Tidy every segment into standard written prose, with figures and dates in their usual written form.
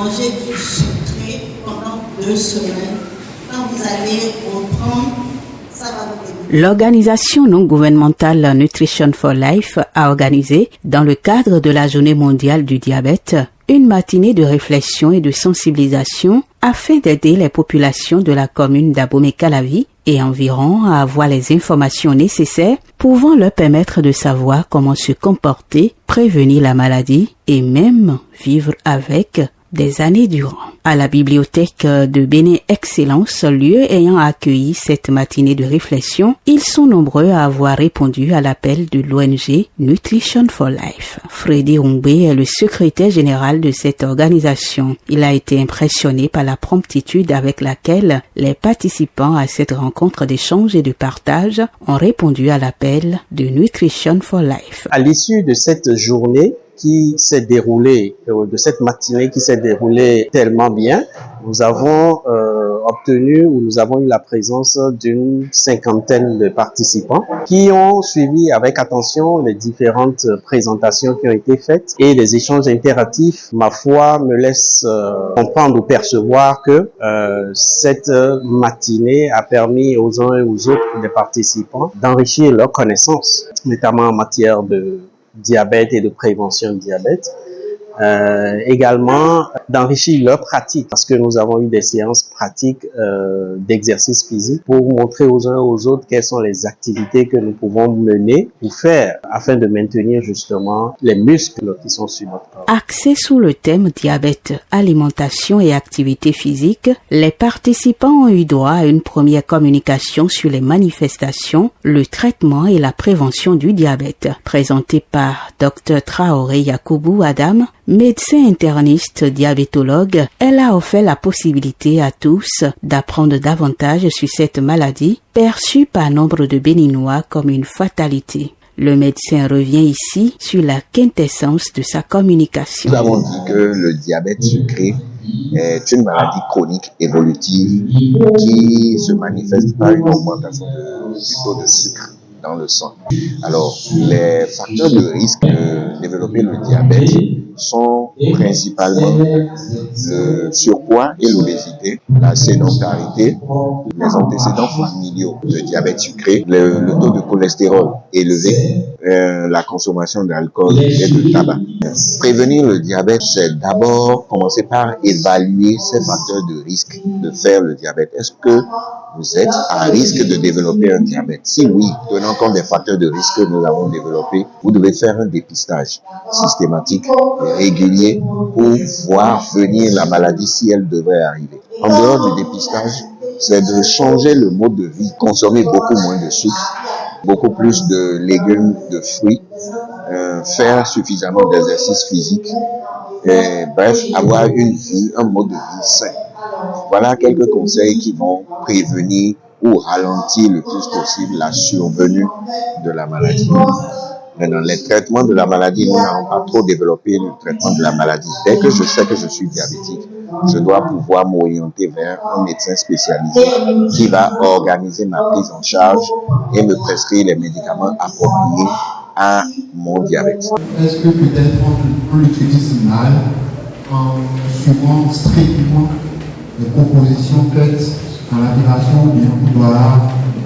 manger du sucré pendant 2 semaines. Quand vous allez reprendre, ça va vous aider. L'organisation non gouvernementale Nutrition for Life a organisé, dans le cadre de la Journée mondiale du diabète, une matinée de réflexion et de sensibilisation afin d'aider les populations de la commune d'Abomey-Calavi et environ à avoir les informations nécessaires pouvant leur permettre de savoir comment se comporter, prévenir la maladie et même vivre avec des années durant. À la bibliothèque de Bénin Excellence, lieu ayant accueilli cette matinée de réflexion, ils sont nombreux à avoir répondu à l'appel de l'ONG Nutrition for Life. Freddy Ongbe est le secrétaire général de cette organisation. Il a été impressionné par la promptitude avec laquelle les participants à cette rencontre d'échange et de partage ont répondu à l'appel de Nutrition for Life. À l'issue de cette journée, qui s'est déroulée, de cette matinée qui s'est déroulée tellement bien, nous avons nous avons eu la présence d'une 50aine de participants qui ont suivi avec attention les différentes présentations qui ont été faites et les échanges interactifs, ma foi, me laissent comprendre ou percevoir que cette matinée a permis aux uns et aux autres des participants d'enrichir leurs connaissances, notamment en matière de diabète et de prévention de diabète. Également d'enrichir leur pratique parce que nous avons eu des séances pratiques d'exercice physique pour montrer aux uns et aux autres quelles sont les activités que nous pouvons mener ou faire afin de maintenir justement les muscles qui sont sur notre corps. Axé sous le thème diabète, alimentation et activité physique, les participants ont eu droit à une première communication sur les manifestations, le traitement et la prévention du diabète, présentée par Dr Traoré Yakoubou Adam, médecin interniste diabétologue. Elle a offert la possibilité à tous d'apprendre davantage sur cette maladie perçue par nombre de Béninois comme une fatalité. Le médecin revient ici sur la quintessence de sa communication. Nous avons dit que le diabète sucré est une maladie chronique évolutive qui se manifeste par une augmentation du taux de sucre dans le sang. Alors, les facteurs de risque de développer le diabète sont principalement le surpoids et l'obésité, la sédentarité, les antécédents familiaux de diabète sucré, le taux de cholestérol élevé, la consommation d'alcool et de tabac. Prévenir le diabète, c'est d'abord commencer par évaluer ces facteurs de risque de faire le diabète. Est-ce que vous êtes à risque de développer un diabète? Si oui, tenant compte des facteurs de risque que nous avons développés, vous devez faire un dépistage systématique et régulier pour voir venir la maladie si elle devrait arriver. En dehors du dépistage, c'est de changer le mode de vie, consommer beaucoup moins de sucre, beaucoup plus de légumes, de fruits, faire suffisamment d'exercice physique, et bref, avoir une vie, un mode de vie sain. Voilà quelques conseils qui vont prévenir ou ralentir le plus possible la survenue de la maladie. Maintenant, les traitements de la maladie, nous n'avons pas trop développé le traitement de la maladie. Dès que je sais que je suis diabétique, je dois pouvoir m'orienter vers un médecin spécialisé qui va organiser ma prise en charge et me prescrire les médicaments appropriés à mon diabète. Est-ce que peut-être on l'utilise mal en suivant strictement les propositions faites dans l'appellation, bien on doit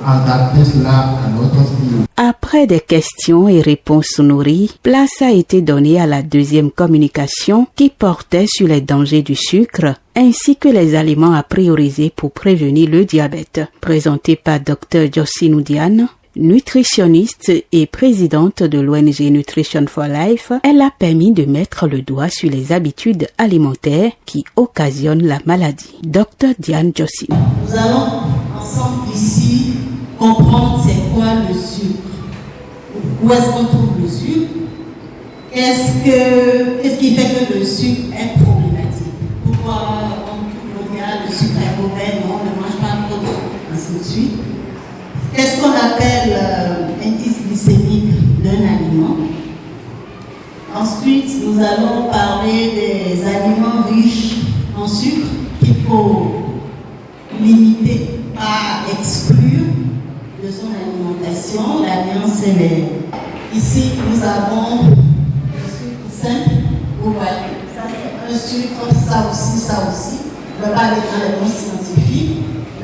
adapter cela à notre style? Après des questions et réponses nourries, place a été donnée à la deuxième communication qui portait sur les dangers du sucre ainsi que les aliments à prioriser pour prévenir le diabète. Présentée par Dr Jocelyne Oudiane, nutritionniste et présidente de l'ONG Nutrition for Life, elle a permis de mettre le doigt sur les habitudes alimentaires qui occasionnent la maladie. Dr Diane Jocelyne. Nous allons ensemble ici comprendre c'est quoi le sucre. Où est-ce qu'on trouve le sucre? Qu'est-ce qui fait que le sucre est problématique? Pourquoi on dit le sucre est mauvais, non, on ne mange pas trop de sucre, ainsi de suite. Qu'est-ce qu'on appelle l'indice glycémique d'un aliment? Ensuite, nous allons parler des aliments riches en sucre qu'il faut limiter, pas exclure de son alimentation. L'alliance est verte. Ici, nous avons le sucre simple. Vous voyez, ça c'est un sucre, ça aussi. Je ne vais pas aller dans les noms scientifiques,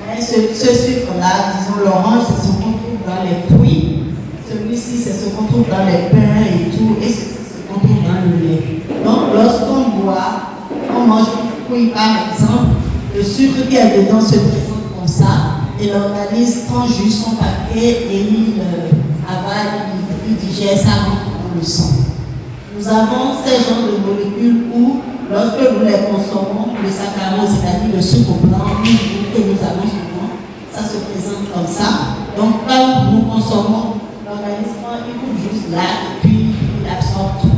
mais ce sucre-là, disons l'orange, c'est ce qu'on trouve dans les fruits. Celui-ci, c'est ce qu'on trouve dans les pains et tout, et c'est ce qu'on trouve dans le lait. Donc, lorsqu'on boit, on mange un fruit par exemple, le sucre qui est dedans se présente comme ça, et l'organisme prend juste son paquet et il avale, il digère ça dans le sang. Nous avons ces genres de molécules où, lorsque nous les consommons, le saccharose, c'est-à-dire le sucre blanc, que nous avons souvent, ça se présente comme ça. Donc, quand nous consommons, l'organisme, il coupe juste là et puis il absorbe tout.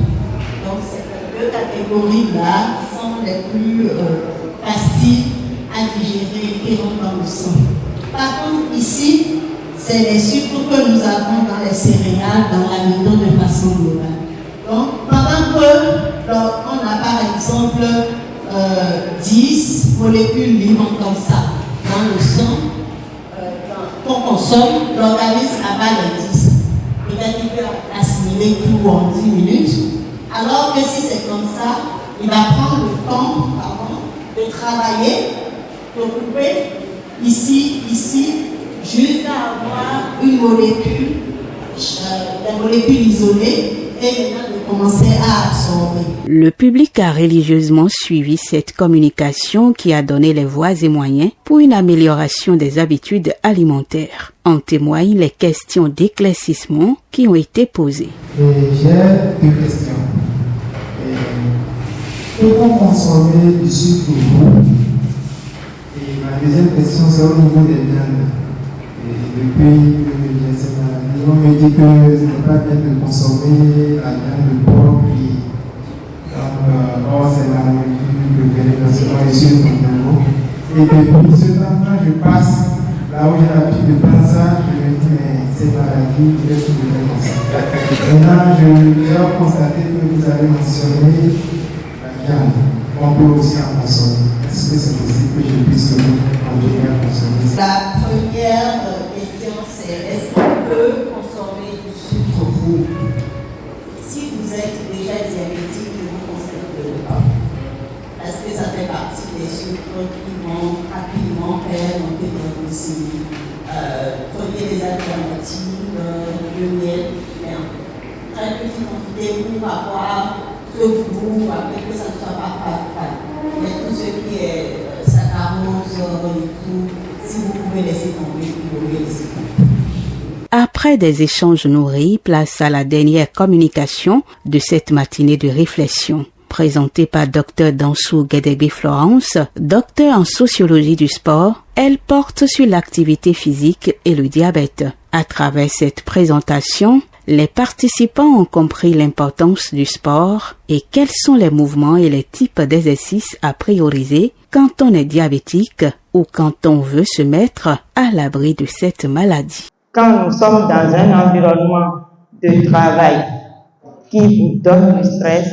Donc, ces deux catégories-là sont les plus faciles à digérer et rentrent dans le sang. Par contre, ici, c'est les sucres que nous avons dans les céréales, dans l'amidon de façon globale. Donc, pendant qu'on a par exemple 10 molécules libres comme ça dans le sang, qu'on consomme, l'organisme avale les 10. Peut-être qu'il peut assimiler tout en 10 minutes. Alors que si c'est comme ça, il va prendre le temps de travailler, de couper ici, jusqu'à avoir une molécule, la molécule isolée, et maintenant de commencer à absorber. Le public a religieusement suivi cette communication qui a donné les voies et moyens pour une amélioration des habitudes alimentaires. En témoignent les questions d'éclaircissement qui ont été posées. J'ai deux questions. Peut-on consommer du sucre roux? Et ma deuxième question, c'est au niveau des viandes. Depuis que j'ai cette maladie, on me dit que ce n'est pas bien de consommer la viande de porc, puis or c'est la nourriture préférée parce qu'on est sur le niveau. Et depuis ce temps, quand je passe là où j'ai l'habitude de prendre ça, je me dis, mais cette maladie, qu'est-ce que je fais comme ça? Maintenant, j'ai constaté que vous avez mentionné la viande. On peut aussi en consommer. Est-ce que c'est possible que je puisse continuer à consommer ça? La première question, c'est est-ce qu'on peut consommer du sucre roux? Si vous êtes déjà diabétique, je vous conseille de ne pas. Parce que ça fait partie des sucres qui vont rapidement faire monter votre glycémie. Prenez des alternatives, le miel, mais en très petite quantité pour avoir ce goût, après que ça ne soit pas fatal. Mais tout ce qui est saccharose et tout, si vous pouvez laisser tomber, vous pouvez laisser tomber. Après des échanges nourris, place à la dernière communication de cette matinée de réflexion. Présentée par Dr Dansou Guédébé Florence, docteur en sociologie du sport, elle porte sur l'activité physique et le diabète. À travers cette présentation, les participants ont compris l'importance du sport et quels sont les mouvements et les types d'exercices à prioriser quand on est diabétique ou quand on veut se mettre à l'abri de cette maladie. Quand nous sommes dans un environnement de travail qui vous donne du stress,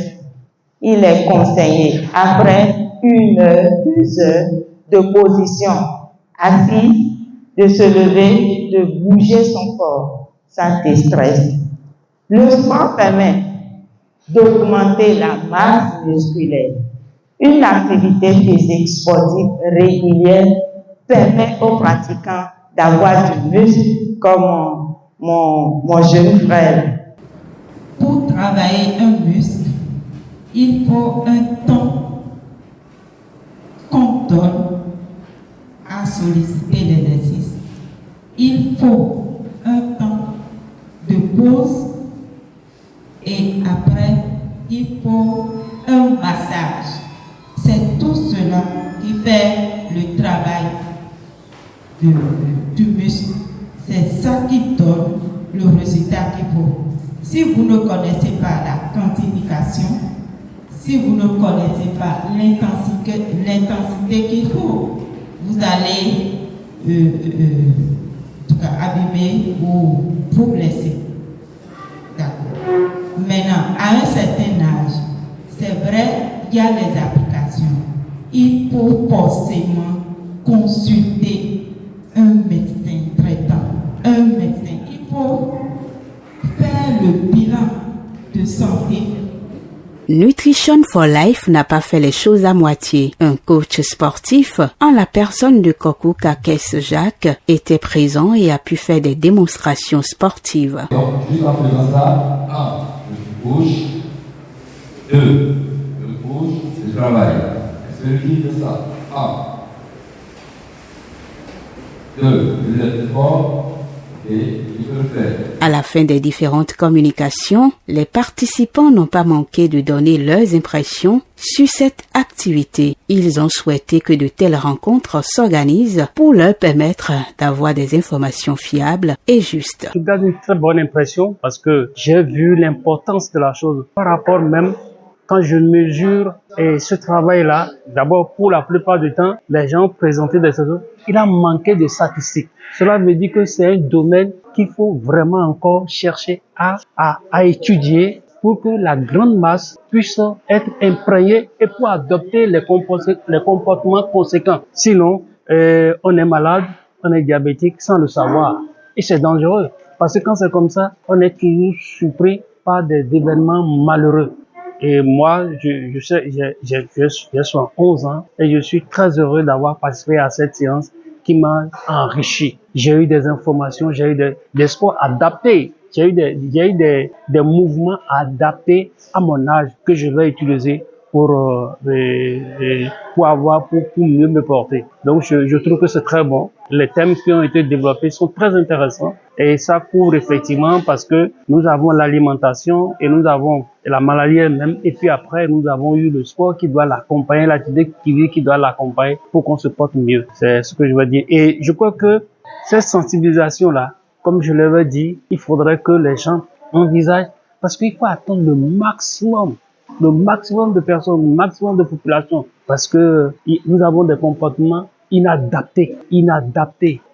il est conseillé, après 1 heure, 2 heures de position assise, de se lever, de bouger son corps. Ça déstresse. Le sport permet d'augmenter la masse musculaire. Une activité physique sportive régulière permet aux pratiquants d'avoir du muscle comme mon jeune frère. Pour travailler un muscle, il faut un temps qu'on donne à solliciter l'exercice. Il faut un temps de pause et après, il faut un massage. C'est tout cela qui fait le travail du muscle. C'est ça qui donne le résultat qu'il faut. Si vous ne connaissez pas la quantification, si vous ne connaissez pas l'intensité qu'il faut, vous allez en tout cas, abîmer ou vous blesser. D'accord. Maintenant, à un certain âge, c'est vrai, il y a les applications. Il faut forcément consulter un médecin traitant. Un médecin. Il faut faire le bilan de santé Nutrition for Life n'a pas fait les choses à moitié. Un coach sportif, en la personne de Kokou Kakes Jacques, était présent et a pu faire des démonstrations sportives. Donc, juste en faisant ça, 1, je bouge, 2, je bouge, je travaille. Est-ce que je dis de ça? 1, 2, vous êtes fort. À la fin des différentes communications, les participants n'ont pas manqué de donner leurs impressions sur cette activité. Ils ont souhaité que de telles rencontres s'organisent pour leur permettre d'avoir des informations fiables et justes. Je garde une très bonne impression parce que j'ai vu l'importance de la chose par rapport même quand je mesure ce travail-là. D'abord, pour la plupart du temps, les gens présentaient des choses. Il a manqué de statistiques. Cela veut dire que c'est un domaine qu'il faut vraiment encore chercher à étudier pour que la grande masse puisse être imprégnée et pour adopter les comportements conséquents. Sinon, on est malade, on est diabétique sans le savoir. Et c'est dangereux parce que quand c'est comme ça, on est toujours surpris par des événements malheureux. Et moi, j'ai 11 ans et je suis très heureux d'avoir participé à cette séance qui m'a enrichi. J'ai eu des informations, j'ai eu des sports adaptés. J'ai eu des mouvements adaptés à mon âge que je vais utiliser pour mieux me porter. Donc, je trouve que c'est très bon. Les thèmes qui ont été développés sont très intéressants et ça couvre effectivement parce que nous avons l'alimentation et nous avons la maladie elle-même et puis après nous avons eu le sport qui doit l'accompagner, l'activité qui doit l'accompagner pour qu'on se porte mieux. C'est ce que je veux dire. Et je crois que cette sensibilisation-là, comme je l'avais dit, il faudrait que les gens envisagent parce qu'il faut attendre le maximum de personnes, le maximum de population parce que nous avons des comportements inadaptés.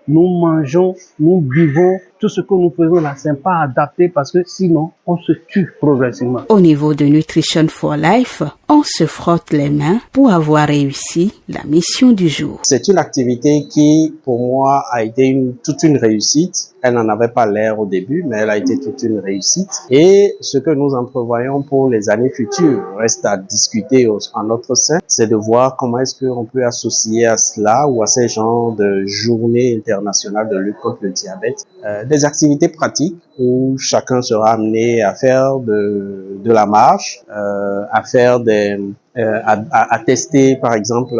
Nous mangeons, nous buvons, tout ce que nous faisons là, c'est pas adapté parce que sinon, on se tue progressivement. Au niveau de Nutrition for Life, on se frotte les mains pour avoir réussi la mission du jour. C'est une activité qui, pour moi, a été toute une réussite. Elle n'en avait pas l'air au début, mais elle a été toute une réussite. Et ce que nous entrevoyons pour les années futures reste à discuter en notre sein, c'est de voir comment est-ce qu'on peut associer à cela ou à ces genres de journées internationales de lutte contre le diabète des activités pratiques où chacun sera amené à faire de la marche, à faire à tester par exemple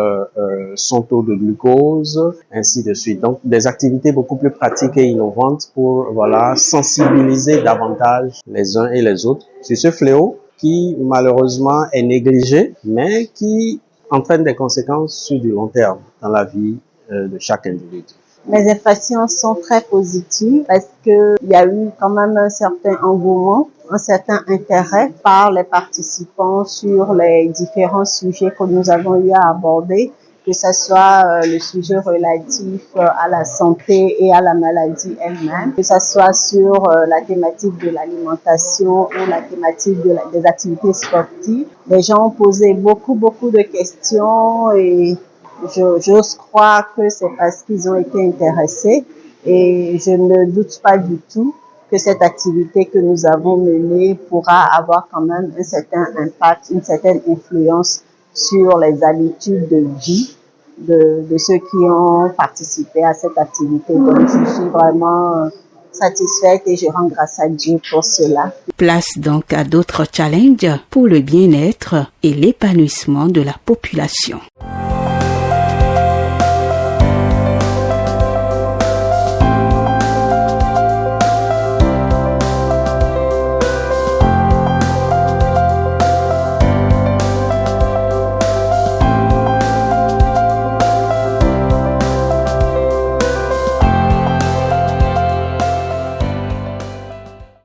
son taux de glucose, ainsi de suite. Donc des activités beaucoup plus pratiques et innovantes pour sensibiliser davantage les uns et les autres sur ce fléau qui malheureusement est négligé, mais qui entraîne des conséquences sur du long terme dans la vie de chaque individu. Mes impressions sont très positives parce que il y a eu quand même un certain engouement, un certain intérêt par les participants sur les différents sujets que nous avons eu à aborder, que ce soit le sujet relatif à la santé et à la maladie elle-même, que ce soit sur la thématique de l'alimentation ou la thématique des activités sportives. Les gens ont posé beaucoup de questions et j'ose croire que c'est parce qu'ils ont été intéressés et je ne doute pas du tout que cette activité que nous avons menée pourra avoir quand même un certain impact, une certaine influence sur les habitudes de vie de ceux qui ont participé à cette activité. Donc je suis vraiment satisfaite et je rends grâce à Dieu pour cela. Place donc à d'autres challenges pour le bien-être et l'épanouissement de la population.